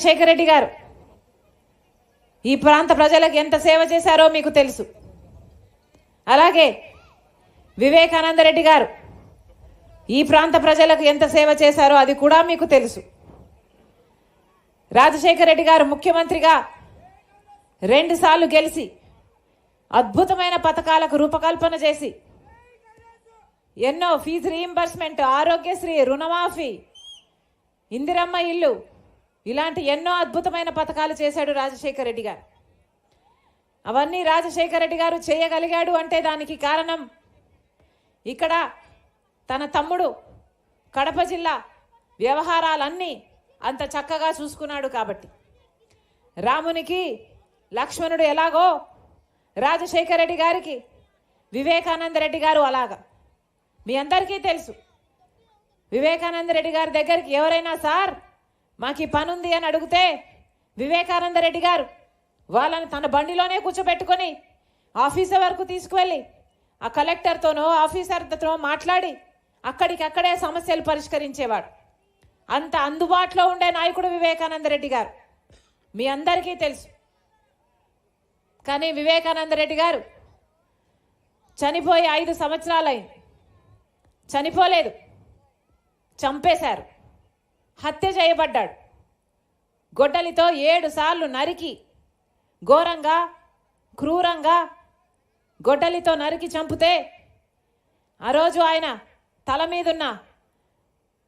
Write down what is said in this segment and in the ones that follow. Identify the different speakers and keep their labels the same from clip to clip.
Speaker 1: రాజశేఖర రెడ్డి గారు ఈ ప్రాంత ప్రజలకు ఎంత సేవ చేశారో మీకు తెలుసు. అలాగే వివేకానంద రెడ్డి గారు ఈ ప్రాంత ప్రజలకు ఎంత సేవ చేశారో అది కూడా మీకు తెలుసు. రాజశేఖర రెడ్డి గారు ముఖ్యమంత్రిగా 2 సార్లు గెలిచి అద్భుతమైన పథకాలకు రూపకల్పన చేసి ఎన్నో ఫీజు రీయింబర్స్మెంట్, ఆరోగ్యశ్రీ, రుణమాఫీ, ఇందిరమ్మ ఇల్లు ఇలాంటి ఎన్నో అద్భుతమైన పథకాలు చేశాడు రాజశేఖర రెడ్డి గారు. అవన్నీ రాజశేఖర రెడ్డి గారు చేయగలిగాడు అంటే దానికి కారణం ఇక్కడ తన తమ్ముడు కడప జిల్లా వ్యవహారాలన్నీ అంత చక్కగా చూసుకున్నాడు కాబట్టి. రామునికి లక్ష్మణుడు ఎలాగో రాజశేఖర రెడ్డి గారికి వివేకానంద రెడ్డి గారు అలాగా. మీ అందరికీ తెలుసు, వివేకానంద రెడ్డి గారి దగ్గరికి ఎవరైనా సార్ మాకు ఈ పని ఉంది అని అడిగితే వివేకానంద రెడ్డి గారు వాళ్ళని తన బండిలోనే కూర్చోబెట్టుకొని ఆఫీసర్ వరకు తీసుకువెళ్ళి ఆ కలెక్టర్తోనో ఆఫీసర్తో మాట్లాడి అక్కడికక్కడే సమస్యలు పరిష్కరించేవాడు. అంత అందుబాటులో ఉండే నాయకుడు వివేకానంద రెడ్డి గారు, మీ అందరికీ తెలుసు. కానీ వివేకానంద రెడ్డి గారు చనిపోయి 5 సంవత్సరాలైంది. చనిపోలేదు, చంపేశారు, హత్య చేయబడ్డాడు. గొడ్డలితో 7 సార్లు నరికి ఘోరంగా క్రూరంగా గొడ్డలితో నరికి చంపితే ఆ రోజు ఆయన తల మీదున్న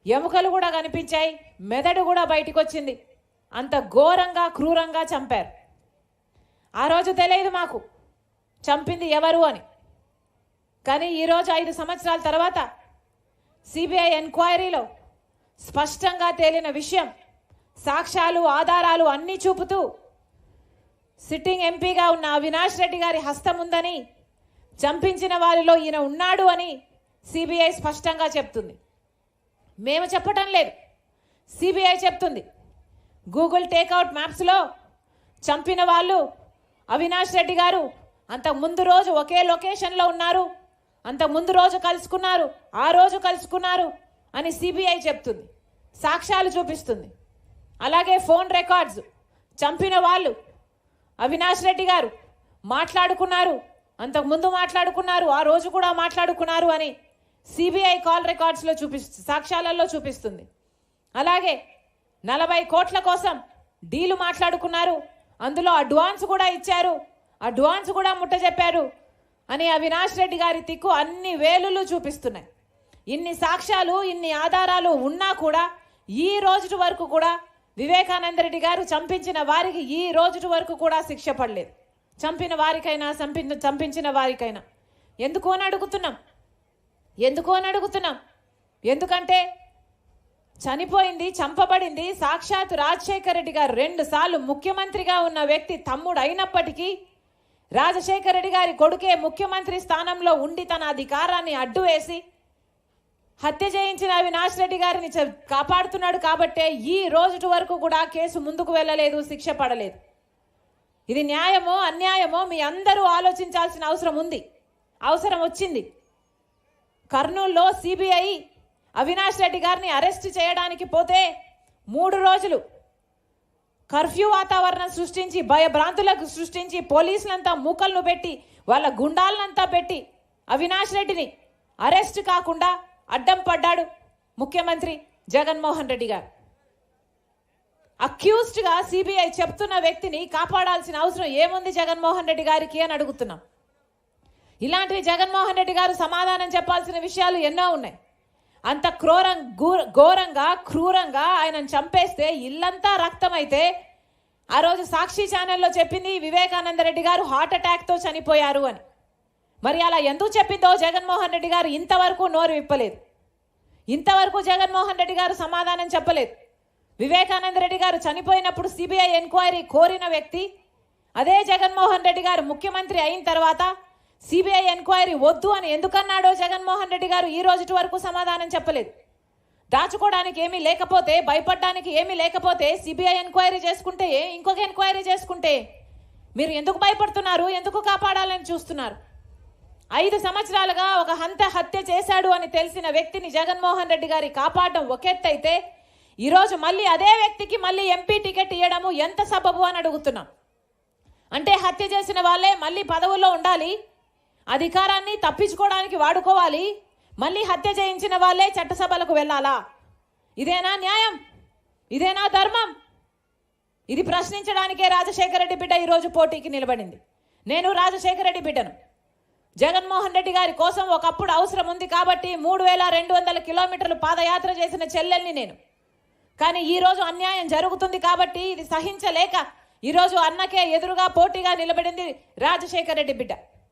Speaker 1: ఎముకలు కూడా కనిపించాయి, మెదడు కూడా బయటికి వచ్చింది. అంత ఘోరంగా క్రూరంగా చంపారు. ఆ రోజు తెలియదు మాకు చంపింది ఎవరు అని. కానీ ఈరోజు 5 సంవత్సరాల తర్వాత సిబిఐ ఎంక్వైరీలో స్పష్టంగా తేలిన విషయం, సాక్ష్యాలు ఆధారాలు అన్నీ చూపుతూ సిట్టింగ్ ఎంపీగా ఉన్న అవినాష్ రెడ్డి గారి హస్తం ఉందని, చంపించిన వారిలో ఈయన ఉన్నాడు అని సిబిఐ స్పష్టంగా చెప్తుంది. మేము చెప్పటం లేదు, సిబిఐ చెప్తుంది. గూగుల్ టేక్అవుట్ మ్యాప్స్లో చంపిన వాళ్ళు అవినాష్ రెడ్డి గారు అంతకు ముందు రోజు ఒకే లొకేషన్లో ఉన్నారు, అంతకు ముందు రోజు కలుసుకున్నారు, ఆ రోజు కలుసుకున్నారు అని సిబిఐ చెప్తుంది, సాక్ష్యాలు చూపిస్తుంది. అలాగే ఫోన్ రికార్డ్స్ చంపిన వాళ్ళు అవినాష్ రెడ్డి గారు మాట్లాడుకున్నారు, అంతకుముందు మాట్లాడుకున్నారు, ఆ రోజు కూడా మాట్లాడుకున్నారు అని సిబిఐ కాల్ రికార్డ్స్లో సాక్ష్యాలలో చూపిస్తుంది. అలాగే 40 కోట్ల కోసం డీలు మాట్లాడుకున్నారు, అందులో అడ్వాన్స్ కూడా ఇచ్చారు, అడ్వాన్స్ కూడా ముట్టజెప్పారు అని అవినాష్ రెడ్డి గారి తిక్కు అన్ని వేలులు చూపిస్తున్నాయి. ఇన్ని సాక్ష్యాలు ఇన్ని ఆధారాలు ఉన్నా కూడా ఈ రోజు వరకు కూడా వివేకానంద రెడ్డి గారు చంపించిన వారికి ఈ రోజు వరకు కూడా శిక్ష పడలేదు. చంపిన వారికైనా చంపించిన వారికైనా. ఎందుకు అని అడుగుతున్నాం. ఎందుకంటే చనిపోయింది, చంపబడింది సాక్షాత్ రాజశేఖర రెడ్డి గారు 2 సార్లు ముఖ్యమంత్రిగా ఉన్న వ్యక్తి తమ్ముడు అయినప్పటికీ రాజశేఖర రెడ్డి గారి కొడుకే ముఖ్యమంత్రి స్థానంలో ఉండి తన అధికారాన్ని అడ్డు వేసి హత్య చేయించిన అవినాష్ రెడ్డి గారిని కాపాడుతున్నాడు కాబట్టే ఈ రోజు వరకు కూడా కేసు ముందుకు వెళ్ళలేదు, శిక్ష పడలేదు. ఇది న్యాయమో అన్యాయమో మీ అందరూ ఆలోచించాల్సిన అవసరం వచ్చింది. కర్నూలులో సిబిఐ అవినాష్ రెడ్డి గారిని అరెస్ట్ చేయడానికి పోతే 3 రోజులు కర్ఫ్యూ వాతావరణం సృష్టించి భయభ్రాంతులకు సృష్టించి పోలీసులంతా మూకలను పెట్టి వాళ్ళ గుండాలనంతా పెట్టి అవినాష్ రెడ్డిని అరెస్ట్ కాకుండా అడ్డం పడ్డాడు ముఖ్యమంత్రి జగన్మోహన్ రెడ్డి గారు. అక్యూజ్డ్గా సిబిఐ చెప్తున్న వ్యక్తిని కాపాడాల్సిన అవసరం ఏముంది జగన్మోహన్ రెడ్డి గారికి అని అడుగుతున్నాం. ఇలాంటివి జగన్మోహన్ రెడ్డి గారు సమాధానం చెప్పాల్సిన విషయాలు ఎన్నో ఉన్నాయి. అంత ఘోరంగా క్రూరంగా ఆయనను చంపేస్తే ఇల్లంతా రక్తమైతే ఆ రోజు సాక్షి ఛానల్లో చెప్పింది వివేకానంద రెడ్డి గారు హార్ట్ అటాక్తో చనిపోయారు అని. మరి అలా ఎందుకు చెప్పిందో జగన్మోహన్ రెడ్డి గారు ఇంతవరకు నోరు విప్పలేదు. ఇంతవరకు జగన్మోహన్ రెడ్డి గారు సమాధానం చెప్పలేదు. వివేకానంద రెడ్డి గారు చనిపోయినప్పుడు సిబిఐ ఎంక్వైరీ కోరిన వ్యక్తి అదే జగన్మోహన్ రెడ్డి గారు ముఖ్యమంత్రి అయిన తర్వాత సిబిఐ ఎంక్వైరీ వద్దు అని ఎందుకన్నాడో జగన్మోహన్ రెడ్డి గారు ఈ రోజు వరకు సమాధానం చెప్పలేదు. దాచుకోవడానికి ఏమీ లేకపోతే, భయపడడానికి ఏమీ లేకపోతే సిబిఐ ఎంక్వైరీ చేసుకుంటే ఇంకొక ఎంక్వైరీ చేసుకుంటే మీరు ఎందుకు భయపడుతున్నారు? ఎందుకు కాపాడాలని చూస్తున్నారు? 5 సంవత్సరాలుగా ఒక హత్య చేశాడు అని తెలిసిన వ్యక్తిని జగన్మోహన్ రెడ్డి గారి కాపాడడం ఒక ఎత్తైతే ఈరోజు మళ్ళీ అదే వ్యక్తికి మళ్ళీ ఎంపీ టికెట్ ఇవ్వడము ఎంత సబబు అని అడుగుతున్నాం. అంటే హత్య చేసిన వాళ్ళే మళ్ళీ పదవుల్లో ఉండాలి, అధికారాన్ని తప్పించుకోవడానికి వాడుకోవాలి, మళ్ళీ హత్య చేయించిన వాళ్ళే చట్టసభలకు వెళ్ళాలా? ఇదేనా న్యాయం? ఇదేనా ధర్మం? ఇది ప్రశ్నించడానికే రాజశేఖర రెడ్డి బిడ్డ ఈరోజు పోటీకి నిలబడింది. నేను రాజశేఖర రెడ్డి బిడ్డను. జగన్మోహన్ రెడ్డి గారి కోసం ఒకప్పుడు అవసరం ఉంది కాబట్టి 3200 కిలోమీటర్లు పాదయాత్ర చేసిన చెల్లెల్ని నేను. కానీ ఈరోజు అన్యాయం జరుగుతుంది కాబట్టి ఇది సహించలేక ఈరోజు అన్నకే ఎదురుగా పోటీగా నిలబడింది రాజశేఖర రెడ్డి బిడ్డ.